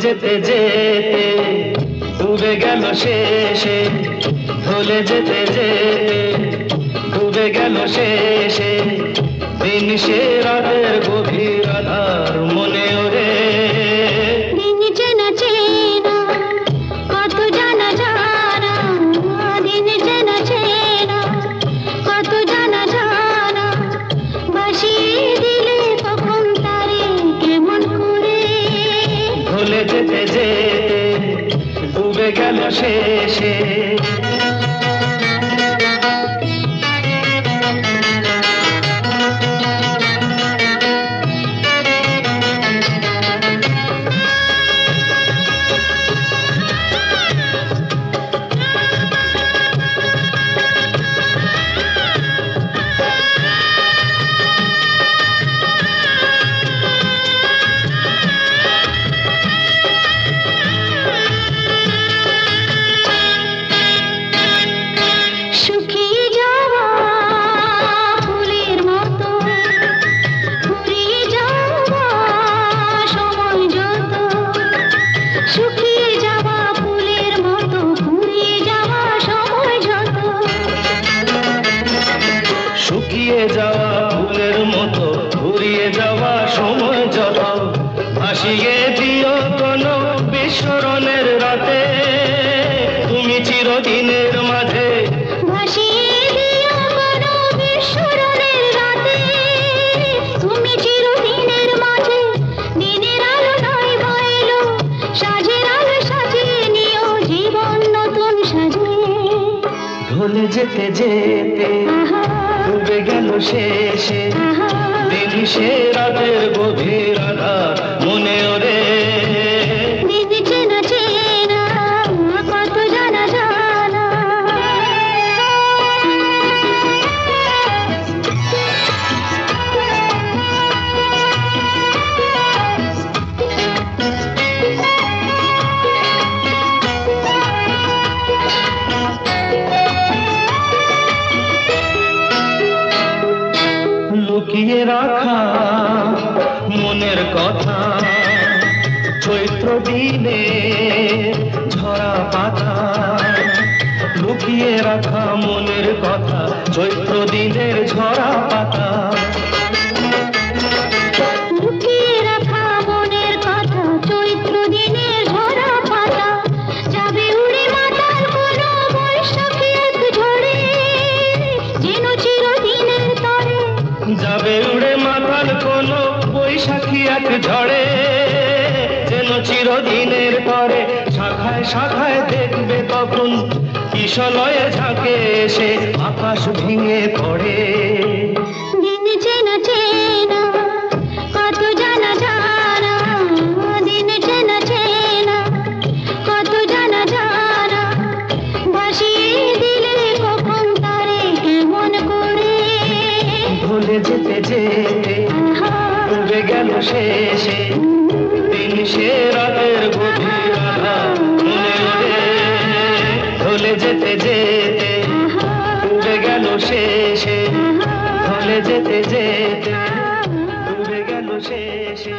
যেতে যেতে ডুবে গেল শেষে, ঢলে যেতে যেতে ডুবে গেল শেষে, দিন সে রাতের গভীর আধার মনে ওরে। দিন চেনা চেনা কত জানা জানা, দিন চেনা চেনা কত জানা জানা, বাসিয়ে দিলে কখন তারে কেমন করে। ঢলে যেতে যেতে ডুবে গেল শেষে। শুকিয়ে যাওয়া ফুলের মতো ঘুরিয়ে যাওয়া সময় যত, ভাসিয়ে দিও কোনো বিস্মরণের রাতে, তুমি চিরদিনের মাঝে। ভাসিয়ে দিও কোনো বিস্মরণের রাতে, তুমি চিরদিনের মাঝে। দিনের আলো নাই বইলো, সাজের আলো সাজিয়ে নিও জীবন নতুন সাজে। ঢলে যেতে যেতে ডুবে গেল শেষে, দিন সে রাতের গভীর আধার মনে ওরে। দিন চেনা চেনা কত জানা জানা। লুকিয়ে রাখা মনের কথা, চৈত্র দিনে ঝরা পাতা। লুকিয়ে রাখা মনের কথা, চৈত্র দিনের ঝরা পাতা। লুকিয়ে রাখা মনের কথা, চৈত্র দিনের ঝরা পাতা। যাবে উড়ে মাতাল কোনো বৈশাখী এক ঝড়ে, যেন চিরদিনের তরে। যাবে উড়ে মাতাল কোনো বৈশাখী এক ঝড়ে, যেন চিরদিনের তরে। শাখায় শাখায় দেখবে তখন কিশলয়ে ঝাঁকে এসে আকাশ ভেঙে পড়ে। দিন চেনা চেনা কত জানা জানা, দিন চেনা চেনা কত জানা জানা, ভাসিয়ে দিলে কখন তারে কেমন করে। ভুলে যেতে যেতে ডুবে গেল শেষে, দিন সে রাতের গভীর আধার মনে ওরে। ঢলে যেতে যেতে ডুবে গেল শেষে, ঢলে যেতে যেতে ডুবে গেল শেষে।